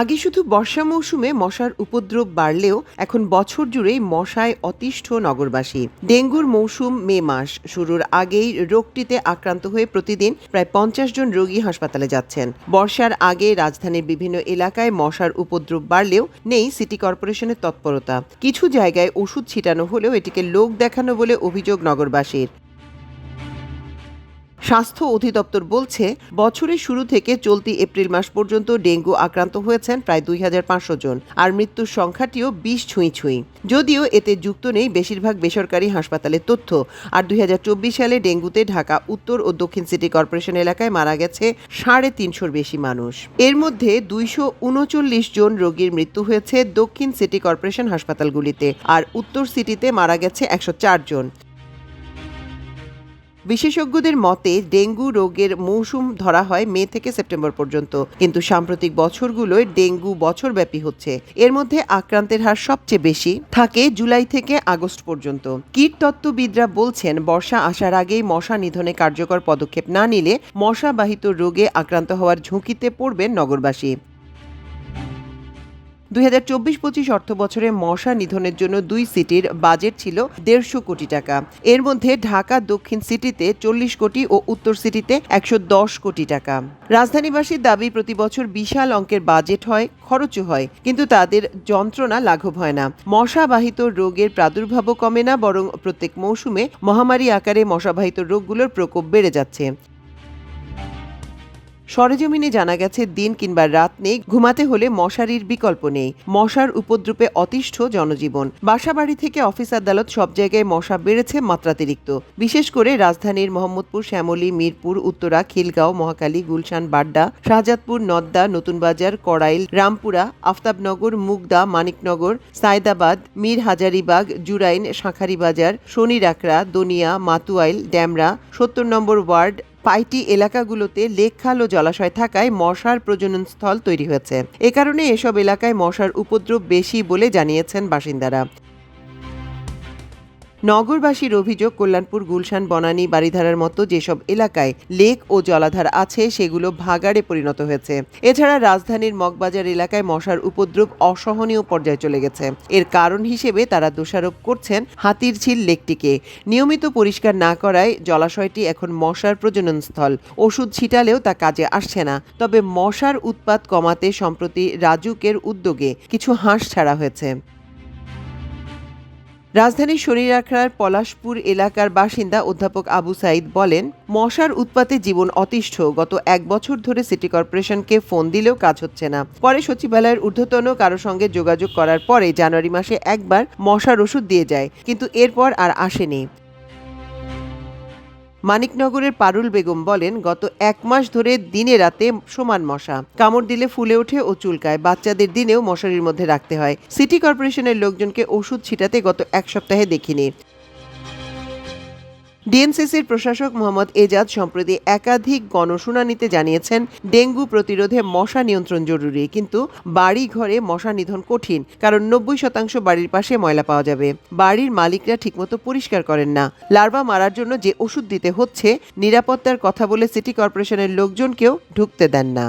আগে শুধু বর্ষা মৌসুমে মশার উপদ্রব বাড়লেও এখন বছর জুড়েই মশায় অতিষ্ঠ নগরবাসী। ডেঙ্গুর মৌসুম মে মাস শুরুর আগেই রোগটিতে আক্রান্ত হয়ে প্রতিদিন প্রায় 50 জন রোগী হাসপাতালে যাচ্ছেন। বর্ষার আগে রাজধানীর বিভিন্ন এলাকায় মশার উপদ্রব বাড়লেও নেই সিটি কর্পোরেশনের তৎপরতা। কিছু জায়গায় ওষুধ ছিটানো হলেও এটিকে লোক দেখানো বলে অভিযোগ নগরবাসীর। স্বাস্থ্য অধিদপ্তর বলছে, বছরের শুরু থেকে চলতি এপ্রিল মাস পর্যন্ত ডেঙ্গু আক্রান্ত হয়েছেন প্রায় 2500 জন, আর মৃত্যুর সংখ্যাটিও 20 ছুঁই। যদিও এতে যুক্ত নেই বেশিরভাগ বেসরকারি হাসপাতালের তথ্য। আর 2024 সালে ডেঙ্গুতে ঢাকা উত্তর ও দক্ষিণ সিটি কর্পোরেশন এলাকায় মারা গেছে 350-র বেশি মানুষ। এর মধ্যে 239 জন রোগীর মৃত্যু হয়েছে দক্ষিণ সিটি কর্পোরেশন হাসপাতালগুলিতে, আর উত্তর সিটিতে মারা গেছে 104 জন। বিশেষজ্ঞদের মতে, ডেঙ্গু রোগের মৌসুম ধরা হয় মে থেকে সেপ্টেম্বর পর্যন্ত, কিন্তু সাম্প্রতিক বছরগুলোয় ডেঙ্গু বছরব্যাপী হচ্ছে। এর মধ্যে আক্রান্তের হার সবচেয়ে বেশি থাকে জুলাই থেকে আগস্ট পর্যন্ত। কীটতত্ত্ববিদরা বলছেন, বর্ষা আসার আগেই মশা নিধনে কার্যকর পদক্ষেপ না নিলে মশাবাহিত রোগে আক্রান্ত হওয়ার ঝুঁকিতে পড়বেন নগরবাসী। 2024-25 অর্থ বছরে মশা নিধনের জন্য 2 সিটির বাজেট ছিল 150 কোটি টাকা। এর মধ্যে ঢাকা দক্ষিণ সিটিতে 40 কোটি ও উত্তর সিটিতে 110 কোটি টাকা। রাজধানীবাসীর দাবি, প্রতি বছর বিশাল অঙ্কের বাজেট হয়, খরচও হয়, কিন্তু তাদের যন্ত্রণা লাঘব হয় না। মশাবাহিত রোগের প্রাদুর্ভাবও কমে না, বরং প্রত্যেক মৌসুমে মহামারী আকারে মশাবাহিত রোগগুলোর প্রকোপ বেড়ে যাচ্ছে। সরেজমিনে জানা গেছে, দিন কিংবা রাত নেই, ঘুমাতে হলে মশারির বিকল্প নেই। মশার উপদ্রবে অতিষ্ঠ জনজীবন। বাসাবাড়ি থেকে অফিস আদালত সব জায়গায় মশা বেড়েছে মাত্রাতিরিক্ত। বিশেষ করে রাজধানীর মোহাম্মদপুর, শ্যামলী, মিরপুর, উত্তরা, খিলগাঁও, মহাখালী, গুলশান, বাড্ডা, শাহজাদপুর, নদ্দা, নতুনবাজার, কড়াইল, রামপুরা, আফতাবনগর, মুগদা, মানিকনগর, সায়দাবাদ, মীর হাজারীবাগ, জুরাইন, শাঁখারীবাজার, শনিরাকড়া, দনিয়া, মাতুয়াইল, ড্যামরা, 70 নম্বর ওয়ার্ড, পাইটি এলাকাগুলোতে লেক, খাল ও জলাশয় থাকায় মশার প্রজনন স্থল তৈরি হয়েছে। এ কারণে এসব এলাকায় মশার উপদ্রব বেশি বলে জানিয়েছেন বাসিন্দারা। নগরবাসীর অভিযোগ, কল্যাণপুর, গুলশান, বনানী, বারিধারার মতো যেসব এলাকায় লেক ও জলাধার আছে সেগুলো ভাগাড়ে পরিণত হয়েছে। এছাড়া রাজধানীর মগবাজার এলাকায় মশার উপদ্রব অসহনীয় পর্যায়ে চলে গেছে। এর কারণ হিসেবে তারা দোষারোপ করছেন হাতিরঝিল লেকটিকে। নিয়মিত পরিষ্কার না করায় জলাশয়টি এখন মশার প্রজনন স্থল। ওষুধ ছিটালেও তা কাজে আসছে না। তবে মশার উৎপাত কমাতে সম্প্রতি রাজুকের উদ্যোগে কিছু হাঁস ছাড়া হয়েছে। রাজধানীর শনিরাকড়ার পলাশপুর এলাকার বাসিন্দা অধ্যাপক আবু সাইদ বলেন, মশার উৎপাতে জীবন অতিষ্ঠ। গত 1 বছর ধরে সিটি কর্পোরেশনকে ফোন দিলেও কাজ হচ্ছে না। পরে সচিবালয়ের ঊর্ধ্বতন কারো সঙ্গে যোগাযোগ করার পরে জানুয়ারি মাসে একবার মশার ওষুধ দিয়ে যায়, কিন্তু এরপর আর আসেনি। মানিকনগরের পারুল বেগম বলেন, গত 1 মাস ধরে দিনে রাতে সমান মশা। কামড় দিলে ফুলে ওঠে ও চুলকায়। বাচ্চাদের দিনেও মশারির মধ্যে রাখতে হয়। সিটি কর্পোরেশনের লোকজনকে ওষুধ ছিটাতে গত 1 সপ্তাহে দেখিনি। ডিএনসিসির প্রশাসক মোহাম্মদ এজাজ সম্প্রতি একাধিক গণশুনানিতে জানিয়েছেন, ডেঙ্গু প্রতিরোধে মশা নিয়ন্ত্রণ জরুরি, কিন্তু বাড়ি ঘরে মশা নিধন কঠিন, কারণ 90% বাড়ির পাশে ময়লা পাওয়া যাবে। বাড়ির মালিকরা ঠিকমতো পরিষ্কার করেন না। লার্ভা মারার জন্য যে ওষুধ দিতে হচ্ছে, নিরাপত্তার কথা বলে সিটি কর্পোরেশনের লোকজনকেও ঢুকতে দেন না।